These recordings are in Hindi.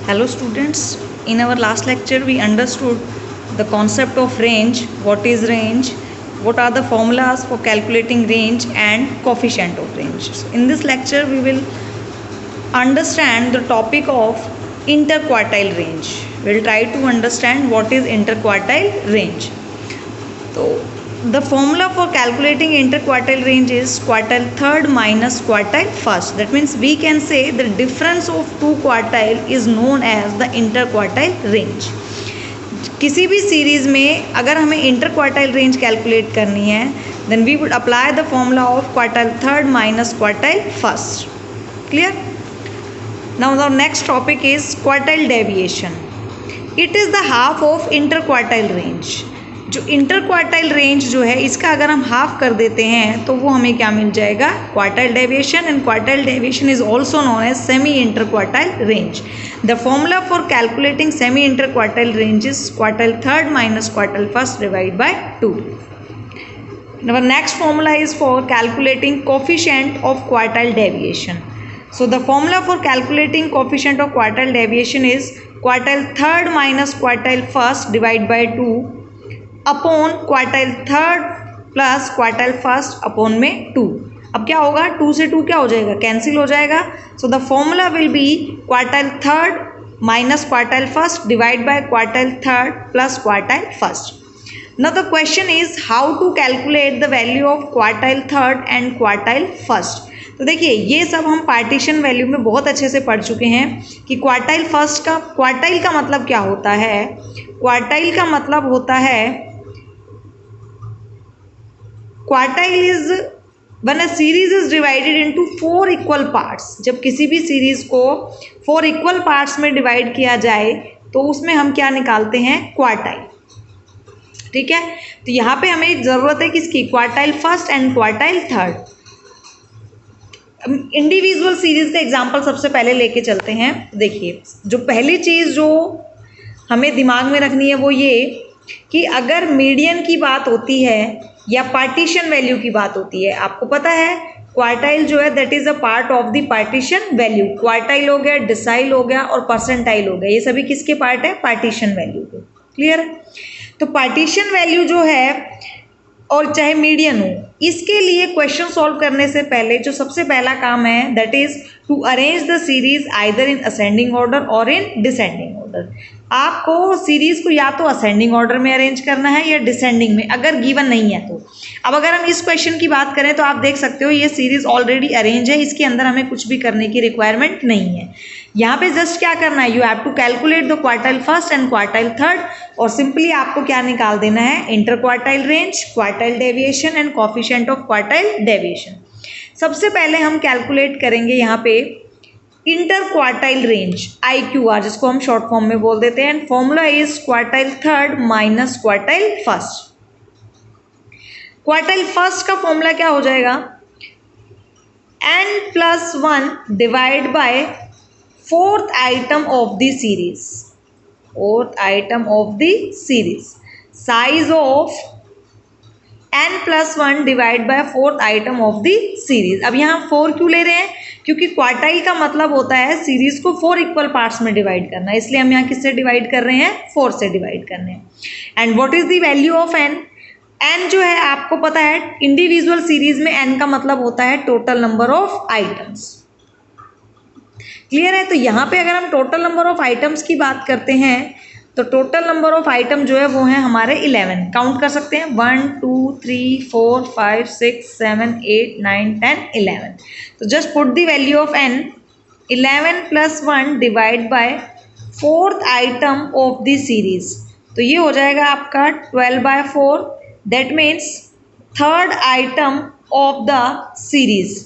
Hello students, in our last lecture we understood the concept of range, what are the formulas for calculating range and coefficient of range. So in this lecture we will understand the topic of interquartile range. We will try to understand what is interquartile range. So the formula for calculating interquartile range is quartile third minus quartile first. That means we can say the difference of two quartile is known as the interquartile range. किसी भी सीरीज में अगर हमें इंटरक्वार्टाइल रेंज कैलकुलेट करनी है then we would apply the formula of quartile third minus quartile first. Clear? Now the next topic is quartile deviation. It is the half of interquartile range. जो इंटरक्वार्टाइल रेंज जो है इसका अगर हम हाफ कर देते हैं तो वो हमें क्या मिल जाएगा? Quartile deviation. And quartile deviation is also known as semi interquartile range. The formula for calculating semi interquartile range is quartile third minus quartile first divide by 2. Our next formula is for calculating coefficient of quartile deviation. So the formula for calculating coefficient of quartile deviation is quartile third minus quartile first divided by 2 upon quartile third plus quartile first upon में 2. अब क्या होगा? 2 से 2 क्या हो जाएगा? कैंसिल हो जाएगा. So the formula will be quartile third minus quartile first divide by quartile third plus quartile first. Now the question is how to calculate the value of quartile third and quartile first. तो देखिए ये सब हम पार्टीशन वैल्यू में बहुत अच्छे से पढ़ चुके हैं कि क्वार्टाइल फर्स्ट का क्वार्टाइल का मतलब क्या होता है. क्वार्टाइल का मतलब होता है quartile is when a series is divided into 4 equal parts. जब किसी भी सीरीज को 4 इक्वल पार्ट्स में डिवाइड किया जाए तो उसमें हम क्या निकालते हैं? क्वार्टाइल. ठीक है, तो यहाँ पे हमें ज़रूरत है किसकी? Quartile first and quartile third. Individual series का एग्जांपल सबसे पहले लेके चलते हैं. देखिए जो पहली चीज़ जो हमें दिमाग में रखनी है वो ये कि अगर मीडियन की बात होती है या पार्टीशन वैल्यू की बात होती है, आपको पता है क्वार्टाइल जो है that is a part of the partition value. Quartile हो गया, डिसाइल हो गया और परसेंटाइल हो गया, ये सभी किसके पार्ट है? पार्टीशन वैल्यू के. क्लियर है? तो पार्टीशन वैल्यू जो है और चाहे मीडियन हो, इसके लिए क्वेश्चन सॉल्व करने से पहले जो सबसे पहला काम है that is to arrange the series either in ascending order और इन डिसेंडिंग ऑर्डर. आपको सीरीज़ को या तो असेंडिंग ऑर्डर में अरेंज करना है या डिसेंडिंग में, अगर गिवन नहीं है तो. अब अगर हम इस क्वेश्चन की बात करें तो आप देख सकते हो ये सीरीज़ ऑलरेडी अरेंज है, इसके अंदर हमें कुछ भी करने की रिक्वायरमेंट नहीं है. यहाँ पे जस्ट क्या करना है? You have to calculate the quartile first and quartile third और सिंपली आपको क्या निकाल देना है? Inter quartile range, quartile deviation and coefficient of quartile deviation. सबसे पहले हम कैलकुलेट करेंगे यहाँ पे इंटर क्वार्टाइल रेंज, IQR जिसको हम शॉर्ट फॉर्म में बोल देते हैं. And formula is quartile third minus quartile first. Quartile first का फॉर्मूला क्या हो जाएगा? n+1 divide by fourth item of the series. Fourth item of the series size of n+1 divide by fourth item of the series. अब यहाँ 4 क्यों ले रहे हैं? क्योंकि क्वार्टाइल का मतलब होता है सीरीज को 4 इक्वल पार्ट्स में डिवाइड करना, इसलिए हम यहाँ किससे डिवाइड कर रहे हैं? 4 से डिवाइड कर रहे हैं. And what is the value of n? n जो है आपको पता है इंडिविजुअल सीरीज में n का मतलब होता है total number of items. Clear है? तो यहाँ पे अगर हम टोटल नंबर ऑफ आइटम्स की बात करते हैं तो टोटल नंबर ऑफ आइटम जो है वो है हमारे 11. काउंट कर सकते हैं 1 2 3 4 5 6 7 8 9 10 11. तो just put the value of n 11+1 divide by fourth item of the series. तो ये हो जाएगा आपका 12/4. That means third item of the series.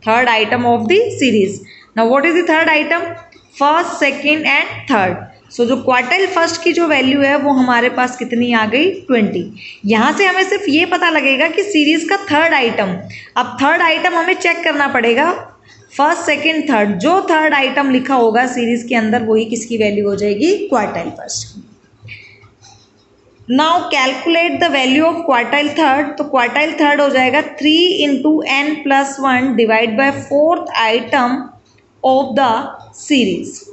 Third item of the series. Now what is the third item? First, second and third. So जो क्वार्टाइल फर्स्ट की जो वैल्यू है वो हमारे पास कितनी आ गई? 20. यहाँ से हमें सिर्फ ये पता लगेगा कि सीरीज का थर्ड आइटम. अब थर्ड आइटम हमें चेक करना पड़ेगा. फर्स्ट, सेकेंड, थर्ड, जो थर्ड आइटम लिखा होगा सीरीज के अंदर वही किसकी वैल्यू हो जाएगी? क्वार्टाइल फर्स्ट की. Now calculate the value of quartile third. तो क्वार्टाइल थर्ड हो जाएगा 3 × n+1 divide by fourth item of the series.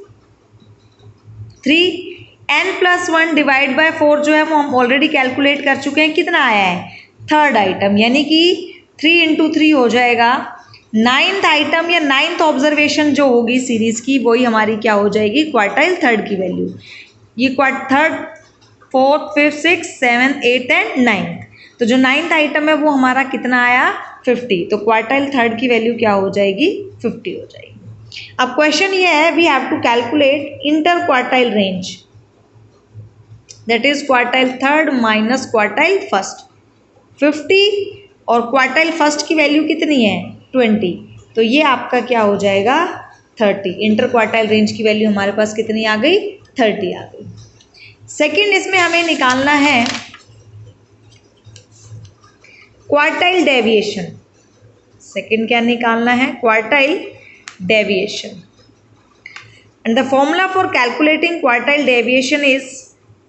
3 n+1 divide by 4 जो है वो हम ऑलरेडी कैलकुलेट कर चुके हैं, कितना आया है, थर्ड आइटम, यानी कि 3 × 3 हो जाएगा। 9th आइटम या 9th ऑब्जर्वेशन जो होगी सीरीज की वही हमारी क्या हो जाएगी, क्वार्टाइल थर्ड की वैल्यू। ये third, 4th, 5th, 6th, 7th, 8th and 9th। तो जो 9th आइटम है वो हमारा कितना आया, 50। तो क्वार्टाइल थर्ड की वैल्यू क्या हो जाएगी, 50 हो जाएगी। अब क्वेश्चन ये है, we have to calculate inter quartile range, that is quartile third minus quartile first. 50 और क्वार्टाइल फर्स्ट की वैल्यू कितनी है, 20। तो ये आपका क्या हो जाएगा, 30। इंटर क्वार्टाइल रेंज की वैल्यू हमारे पास कितनी आ गई, 30 आ गई। सेकेंड इसमें हमें निकालना है क्वार्टाइल डेविएशन। सेकेंड क्या निकालना है, quartile deviation. And the formula for calculating quartile deviation is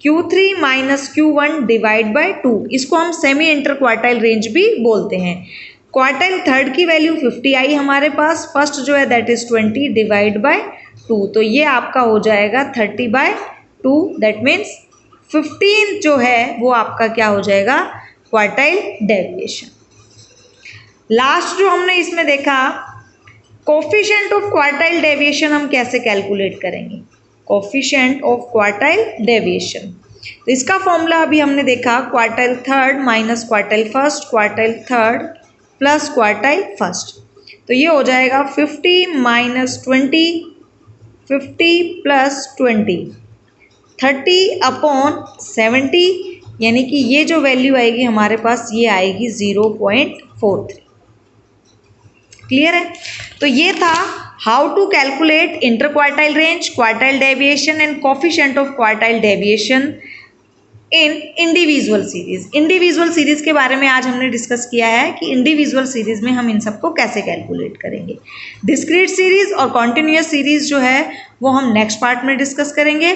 Q3 minus Q1 divide by 2। इसको हम सेमी इंटर क्वार्टाइल रेंज भी बोलते हैं। क्वार्टाइल थर्ड की वैल्यू 50 आई हमारे पास, फर्स्ट जो है दैट इज 20 डिवाइड बाय 2। तो ये आपका हो जाएगा 30/2, दैट मीन्स 15 जो है वो आपका क्या हो जाएगा, क्वार्टाइल डेविएशन। लास्ट जो हमने इसमें देखा, कोफिशिएंट ऑफ क्वार्टाइल डेविएशन हम कैसे कैलकुलेट करेंगे, कोफिशिएंट ऑफ क्वार्टाइल डेविएशन। तो इसका फॉर्मूला अभी हमने देखा, quartile third minus quartile first, quartile third plus quartile first. तो ये हो जाएगा 50 माइनस 20, 50 प्लस 20, 30/70, यानी कि ये जो वैल्यू आएगी हमारे पास ये आएगी 0.43। क्लियर है। तो ये था how to calculate inter quartile range, quartile deviation and coefficient of quartile deviation in individual series. Individual series के बारे में आज हमने डिस्कस किया है कि इंडिविजुअल सीरीज में हम इन सबको कैसे कैलकुलेट करेंगे। डिस्क्रीट सीरीज और कॉन्टिन्यूअस सीरीज जो है वो हम नेक्स्ट पार्ट में डिस्कस करेंगे।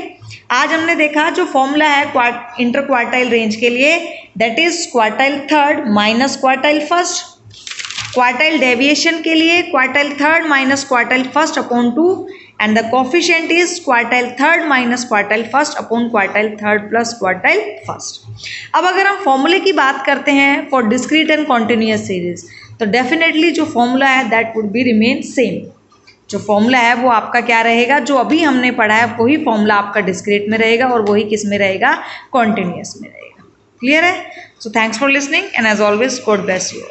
आज हमने देखा जो फॉर्मूला है इंटर क्वार्टाइल रेंज के लिए, that is quartile third minus quartile first. Quartile deviation के लिए quartile third minus quartile first upon 2 and the coefficient is quartile third minus quartile first upon quartile third plus quartile first. अब अगर हम फॉर्मूले की बात करते हैं for discrete and continuous series, तो डेफिनेटली जो फॉर्मूला है that would be remain same. जो फॉर्मूला है वो आपका क्या रहेगा, जो अभी हमने पढ़ा है वही फॉर्मूला आपका डिस्क्रीट में रहेगा और वही किस में रहेगा, कॉन्टिन्यूअस में रहेगा। क्लियर है। So thanks for listening and as always God bless you.